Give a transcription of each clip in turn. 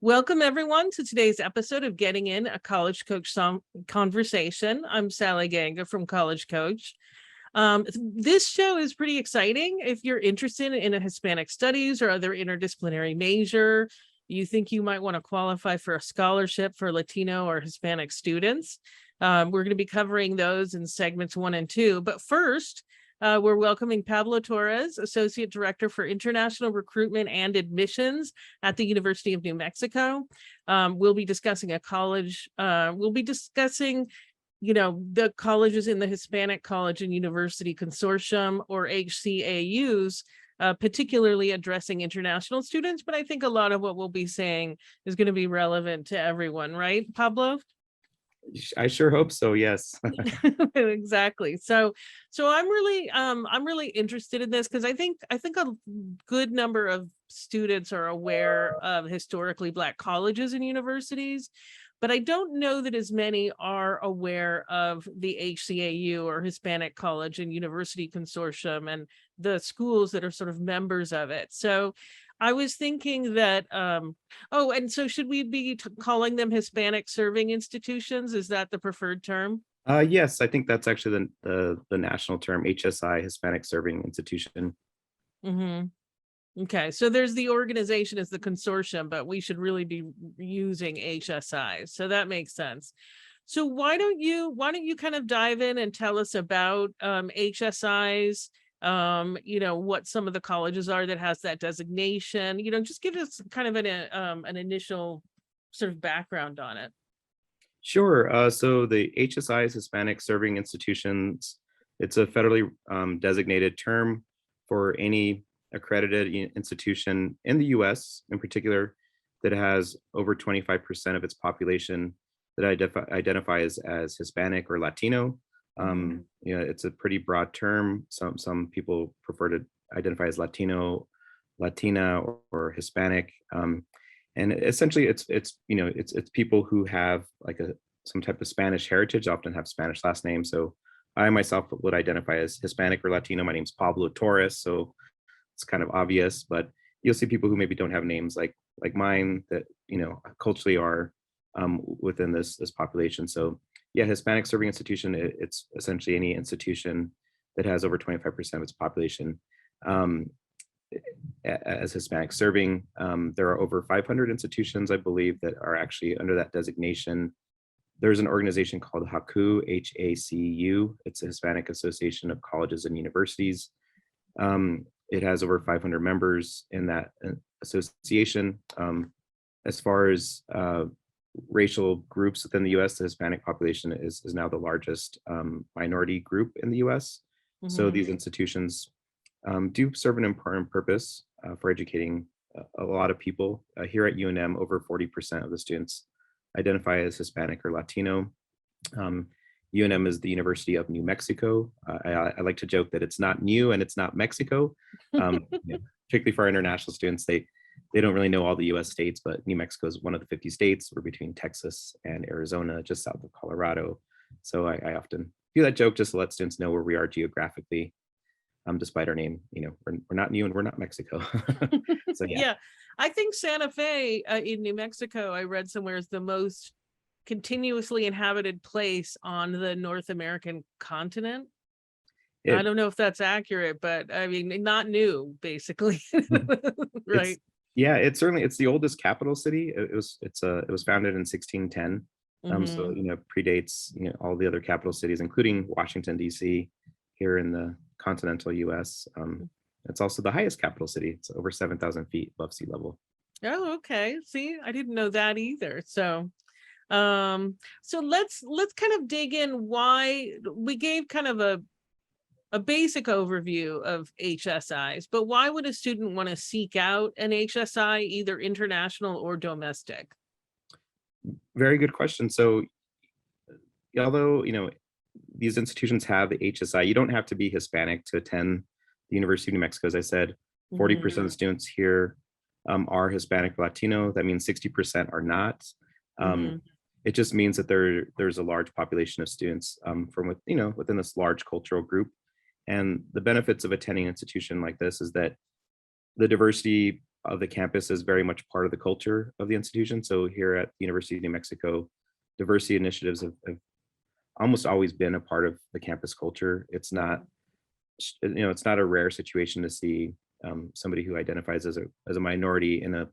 Welcome, everyone, to today's episode of Getting In, a College Coach Conversation. I'm Sally Ganga from College Coach. This show is pretty exciting. If you're interested in a Hispanic studies or other interdisciplinary major, you think you might want to qualify for a scholarship for Latino or Hispanic students. We're going to be covering those in segments 1 and 2. But first, we're welcoming Pablo Torres, Associate Director for International Recruitment and Admissions at the University of New Mexico. We'll be discussing the colleges in the Hispanic College and University Consortium, or HCAUs, particularly addressing international students. But I think a lot of what we'll be saying is going to be relevant to everyone, right, Pablo? I sure hope so. Yes. Exactly. So I'm really interested in this because I think a good number of students are aware of historically Black colleges and universities, but I don't know that as many are aware of the HCAU, or Hispanic College and University Consortium, and the schools that are sort of members of it. So I was thinking that, and so should we be calling them Hispanic-Serving Institutions? Is that the preferred term? Yes, I think that's actually the national term, HSI, Hispanic-Serving Institution. Mm-hmm. Okay, so there's the organization as the consortium, but we should really be using HSI. So that makes sense. So why don't you kind of dive in and tell us about HSIs? What some of the colleges are that has that designation. Just give us kind of an initial sort of background on it. Sure. So the HSI is Hispanic-Serving Institutions. It's a federally designated term for any accredited institution in the U.S. in particular that has over 25% of its population that identify as Hispanic or Latino. It's a pretty broad term. Some people prefer to identify as Latino, Latina, or Hispanic. And essentially it's people who have like some type of Spanish heritage, often have Spanish last names. So I myself would identify as Hispanic or Latino. My name's Pablo Torres, so it's kind of obvious, but you'll see people who maybe don't have names like mine that culturally are within this population. So yeah, Hispanic-Serving Institution, it's essentially any institution that has over 25% of its population as Hispanic-serving. There are over 500 institutions, I believe, that are actually under that designation. There's an organization called HACU, H-A-C-U. It's a Hispanic Association of Colleges and Universities. It has over 500 members in that association. As far as racial groups within the U.S., the Hispanic population is now the largest minority group in the U.S. Mm-hmm. So these institutions do serve an important purpose for educating a lot of people. Here at UNM, over 40% of the students identify as Hispanic or Latino. UNM is the University of New Mexico. I like to joke that it's not new and it's not Mexico. Particularly for our international students, they don't really know all the US states, but New Mexico is one of the 50 states. We're between Texas and Arizona, just south of Colorado. So I often do that joke just to let students know where we are geographically, despite our name. We're not new and we're not Mexico. So yeah. I think Santa Fe in New Mexico, I read somewhere, is the most continuously inhabited place on the North American continent. I don't know if that's accurate, but I mean, not new, basically. Right. It's the oldest capital city. It was founded in 1610. So predates all the other capital cities, including Washington, D.C. here in the continental U.S. It's also the highest capital city. It's over 7,000 feet above sea level. Oh, okay. See, I didn't know that either. So let's kind of dig in. Why we gave kind of a basic overview of HSIs, but why would a student want to seek out an HSI, either international or domestic? Very good question. So although these institutions have the HSI, you don't have to be Hispanic to attend the University of New Mexico. As I said, 40% of the students here are Hispanic or Latino. That means 60% are not. It just means that there's a large population of students from within this large cultural group. And the benefits of attending an institution like this is that the diversity of the campus is very much part of the culture of the institution. So here at the University of New Mexico, diversity initiatives have almost always been a part of the campus culture. It's not, it's not a rare situation to see somebody who identifies as a minority in a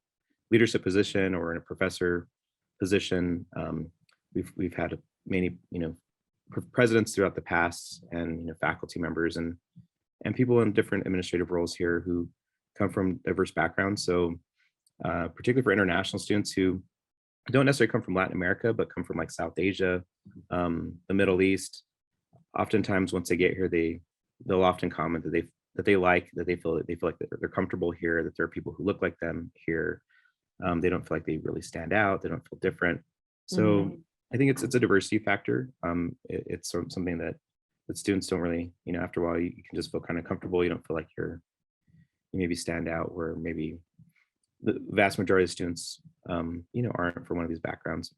leadership position or in a professor position. We've had many, presidents throughout the past, and faculty members and people in different administrative roles here who come from diverse backgrounds. So particularly for international students who don't necessarily come from Latin America, but come from like South Asia, the Middle East. Oftentimes, once they get here, they'll often comment that they feel like they're comfortable here, that there are people who look like them here. They don't feel like they really stand out. They don't feel different. So I think it's a diversity factor. It's something that students don't really, after a while, you can just feel kind of comfortable. You don't feel like you maybe stand out, where maybe the vast majority of students, aren't from one of these backgrounds.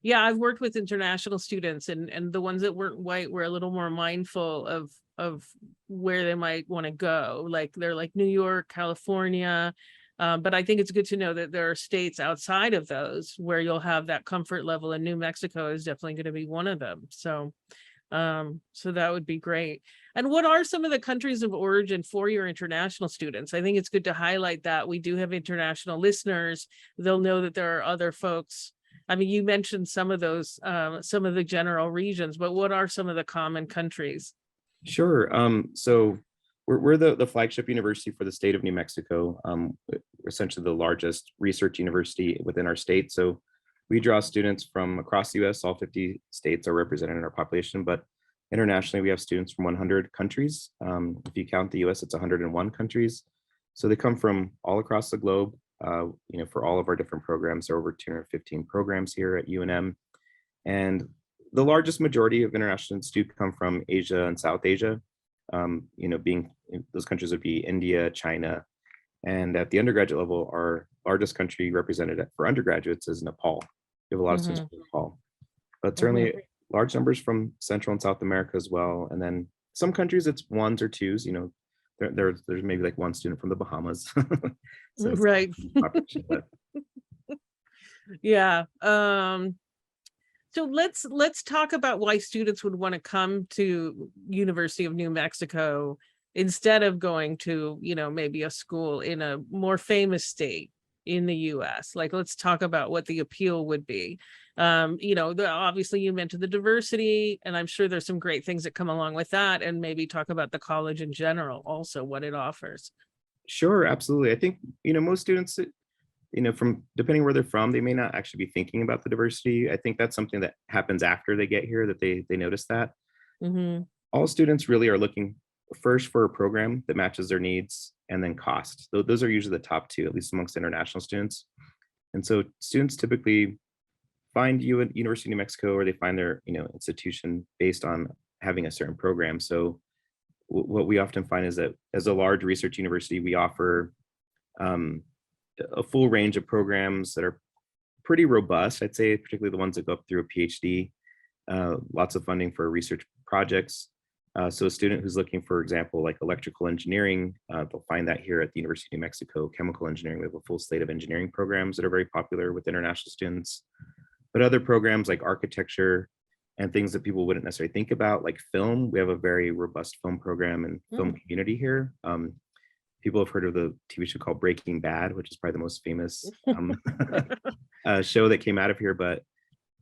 Yeah, I've worked with international students, and the ones that weren't white were a little more mindful of where they might want to go. Like they're like New York, California. But I think it's good to know that there are states outside of those where you'll have that comfort level, and New Mexico is definitely going to be one of them. So that would be great. And what are some of the countries of origin for your international students? I think it's good to highlight that we do have international listeners. They'll know that there are other folks. I mean, you mentioned some of those, some of the general regions, but what are some of the common countries? Sure. So we're the flagship university for the state of New Mexico. We're essentially the largest research university within our state. So we draw students from across the US. All 50 states are represented in our population, but internationally, we have students from 100 countries. If you count the US, it's 101 countries. So they come from all across the globe. For all of our different programs, there are over 215 programs here at UNM. And the largest majority of international students do come from Asia and South Asia. Being those countries would be India, China, and at the undergraduate level, our largest country represented for undergraduates is Nepal. We have a lot of students from Nepal, but certainly large numbers from Central and South America as well. And then some countries it's ones or twos. There's maybe like one student from the Bahamas. So right. Yeah. So let's talk about why students would want to come to University of New Mexico instead of going to, maybe a school in a more famous state in the US. Like, let's talk about what the appeal would be. Obviously you mentioned the diversity, and I'm sure there's some great things that come along with that, and maybe talk about the college in general, also what it offers. Sure, absolutely. I think, most students, from depending where they're from, they may not actually be thinking about the diversity. I think that's something that happens after they get here, that they notice that. All students really are looking first for a program that matches their needs, and then cost. Those are usually the top two, at least amongst international students. And so students typically find you at University of New Mexico, or they find their institution based on having a certain program. So what we often find is that as a large research university, we offer a full range of programs that are pretty robust, I'd say, particularly the ones that go up through a PhD. Lots of funding for research projects. So a student who's looking, for example, like electrical engineering, they'll find that here at the University of New Mexico. Chemical engineering, we have a full slate of engineering programs that are very popular with international students. But other programs like architecture and things that people wouldn't necessarily think about, like film, we have a very robust film program and film community here. People have heard of the TV show called Breaking Bad, which is probably the most famous show that came out of here. But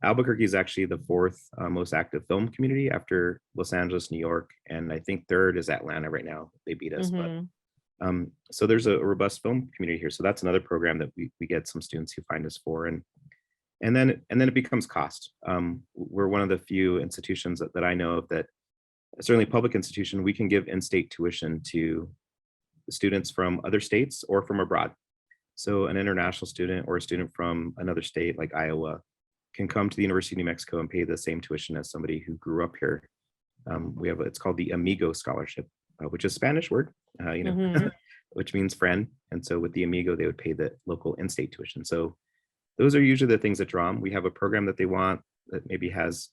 Albuquerque is actually the fourth most active film community after Los Angeles, New York, and I think third is Atlanta right now. They beat us, but so there's a robust film community here. So that's another program that we get some students who find us for, and then it becomes cost. We're one of the few institutions that I know of that, certainly public institution, we can give in-state tuition to students from other states or from abroad. So an international student or a student from another state like Iowa can come to the University of New Mexico and pay the same tuition as somebody who grew up here. It's called the Amigo Scholarship, which is a Spanish word, which means friend. And so with the Amigo, they would pay the local in-state tuition. So those are usually the things that draw them. We have a program that they want that maybe has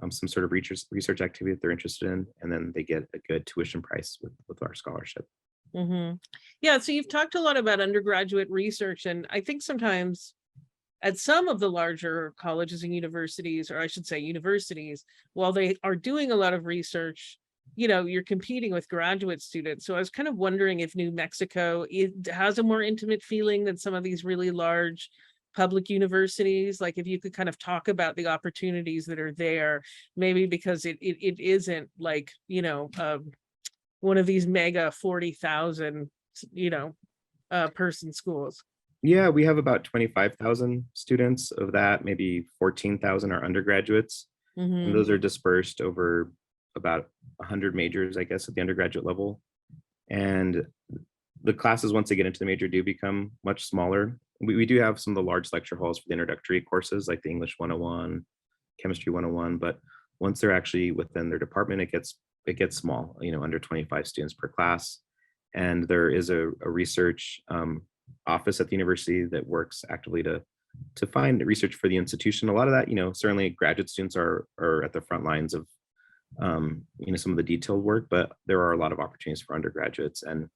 some sort of research activity that they're interested in, and then they get a good tuition price with our scholarship. Yeah, so you've talked a lot about undergraduate research, and I think sometimes at some of the larger colleges and universities, or I should say universities, while they are doing a lot of research, you're competing with graduate students. So I was kind of wondering if New Mexico has a more intimate feeling than some of these really large public universities. Like if you could kind of talk about the opportunities that are there, maybe because it isn't like, one of these mega 40,000, person schools. Yeah, we have about 25,000 students. Of that, maybe 14,000 are undergraduates, and Mm-hmm. those are dispersed over about 100 majors, I guess, at the undergraduate level. And the classes, once they get into the major, do become much smaller. We do have some of the large lecture halls for the introductory courses, like the English 101, Chemistry 101, but once they're actually within their department, it gets small, under 25 students per class. And there is a research office at the university that works actively to find research for the institution. A lot of that, certainly graduate students are at the front lines of some of the detailed work, but there are a lot of opportunities for undergraduates. And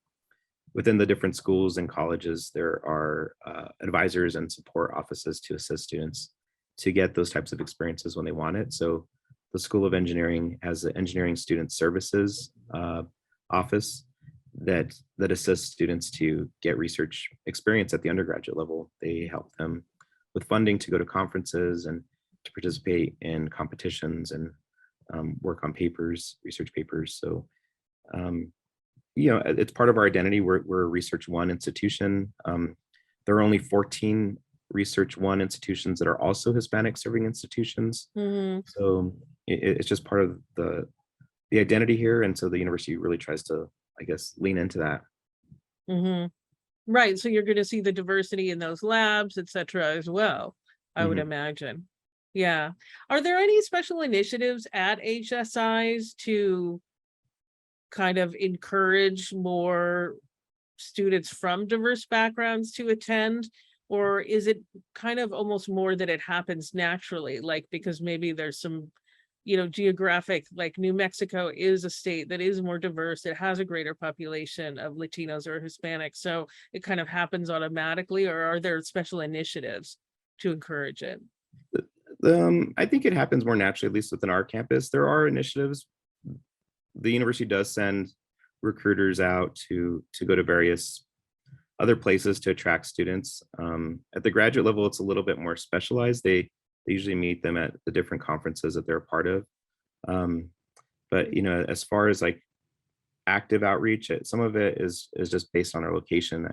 within the different schools and colleges, there are advisors and support offices to assist students to get those types of experiences when they want it. So the School of Engineering has the Engineering Student Services office that assists students to get research experience at the undergraduate level. They help them with funding to go to conferences and to participate in competitions and work on papers, research papers. So it's part of our identity. We're a Research One institution. There are only 14 Research One institutions that are also Hispanic-serving institutions. Mm-hmm. So it's just part of the identity here, and so the university really tries to, I guess, lean into that. Mm-hmm. Right. So you're going to see the diversity in those labs, et cetera, as well, I would Mhm. imagine. Yeah. Are there any special initiatives at HSIs to kind of encourage more students from diverse backgrounds to attend? Or is it kind of almost more that it happens naturally, like because maybe there's some, geographic, like New Mexico is a state that is more diverse, it has a greater population of Latinos or Hispanics, so it kind of happens automatically, or are there special initiatives to encourage it? I think it happens more naturally, at least within our campus. There are initiatives. The university does send recruiters out to go to various other places to attract students. At the graduate level, it's a little bit more specialized. They usually meet them at the different conferences that they're a part of. Um, but as far as like active outreach, some of it is just based on our location.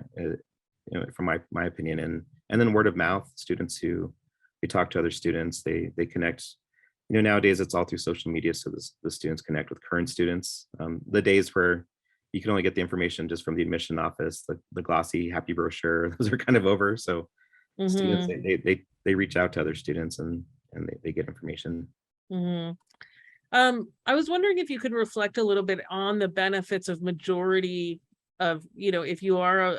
From my opinion, and then word of mouth. Students who they talk to other students, they connect. Nowadays it's all through social media, so the students connect with current students. The days where you can only get the information just from the admission office, the glossy happy brochure, those are kind of over. So students Mm-hmm. they reach out to other students and they get information. Mm-hmm. I was wondering if you could reflect a little bit on the benefits of majority of, if you are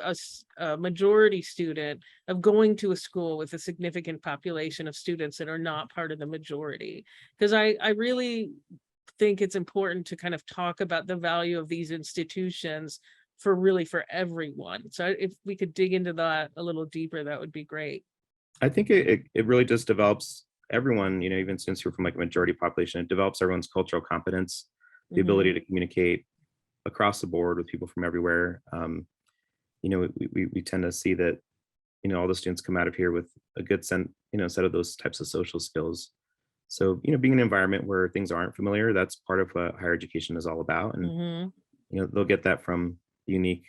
a majority student, of going to a school with a significant population of students that are not part of the majority. Because I really think it's important to kind of talk about the value of these institutions for everyone. So if we could dig into that a little deeper, that would be great. I think it really just develops everyone, even since you're from like a majority population, it develops everyone's cultural competence, the Mm-hmm. ability to communicate across the board with people from everywhere. We tend to see that, all the students come out of here with a good set of those types of social skills. So, being in an environment where things aren't familiar, that's part of what higher education is all about. And, Mm-hmm. they'll get that from the unique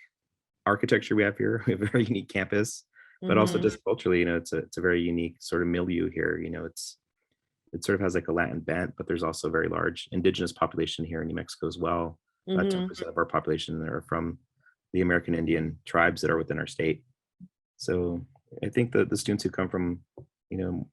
architecture we have here. We have a very unique campus, but also Mm-hmm. just culturally, it's a very unique sort of milieu here. It sort of has like a Latin bent, but there's also a very large indigenous population here in New Mexico as well. About Mm-hmm. 10% of our population are from the American Indian tribes that are within our state. So I think that the students who come from, you know,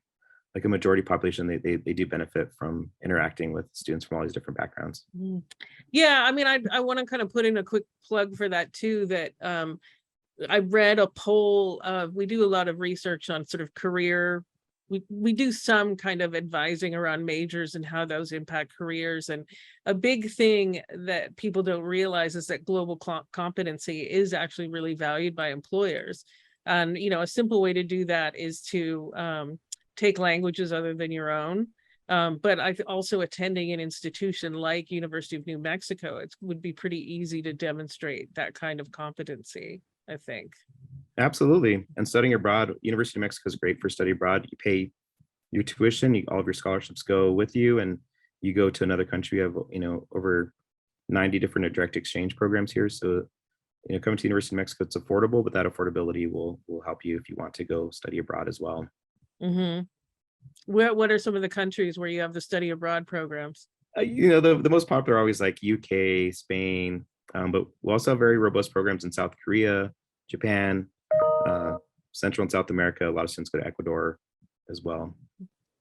like a majority population, they do benefit from interacting with students from all these different backgrounds. Mm. Yeah, I mean, I want to kind of put in a quick plug for that too, that I read a poll. We do a lot of research on sort of career we do some kind of advising around majors and how those impact careers. And a big thing that people don't realize is that global competency is actually really valued by employers. And, a simple way to do that is to take languages other than your own. But I also attending an institution like University of New Mexico, it would be pretty easy to demonstrate that kind of competency, I think. Absolutely. And studying abroad, University of Mexico is great for study abroad. You pay your tuition, all of your scholarships go with you, and you go to another country. You have, over 90 different direct exchange programs here. So, coming to University of Mexico, it's affordable, but that affordability will help you if you want to go study abroad as well. Mm-hmm. What are some of the countries where you have the study abroad programs? The most popular are always like UK, Spain, but we also have very robust programs in South Korea, Japan, Central and South America. A lot of students go to Ecuador as well.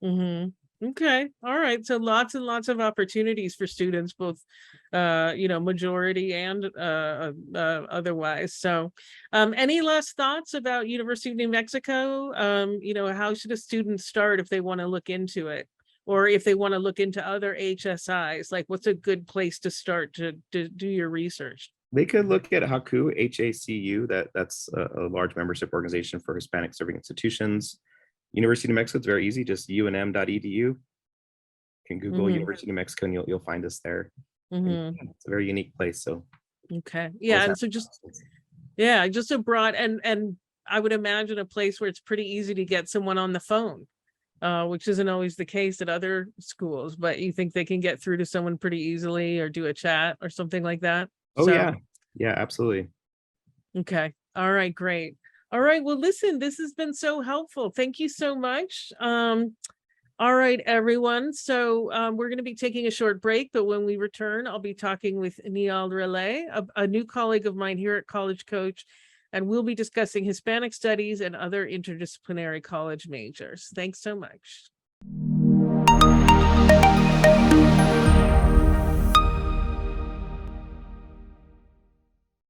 Mm-hmm. Okay. All right. So lots and lots of opportunities for students, both, majority and otherwise. So any last thoughts about University of New Mexico? How should a student start if they want to look into it? Or if they want to look into other HSIs, like what's a good place to start to do your research? They could look at HACU, HACU. That's a large membership organization for Hispanic-Serving Institutions. University of New Mexico, it's very easy, just unm.edu. You can Google University of New Mexico and you'll find us there. It's a very unique place. So okay. Yeah. And so just a broad and I would imagine a place where it's pretty easy to get someone on the phone, which isn't always the case at other schools, but you think they can get through to someone pretty easily or do a chat or something like that? Oh, yeah. Yeah, absolutely. Okay. All right, great. All right. Well, listen, this has been so helpful. Thank you so much. All right, everyone. So we're going to be taking a short break, but when we return, I'll be talking with Neal Relay, a new colleague of mine here at College Coach, and we'll be discussing Hispanic studies and other interdisciplinary college majors. Thanks so much.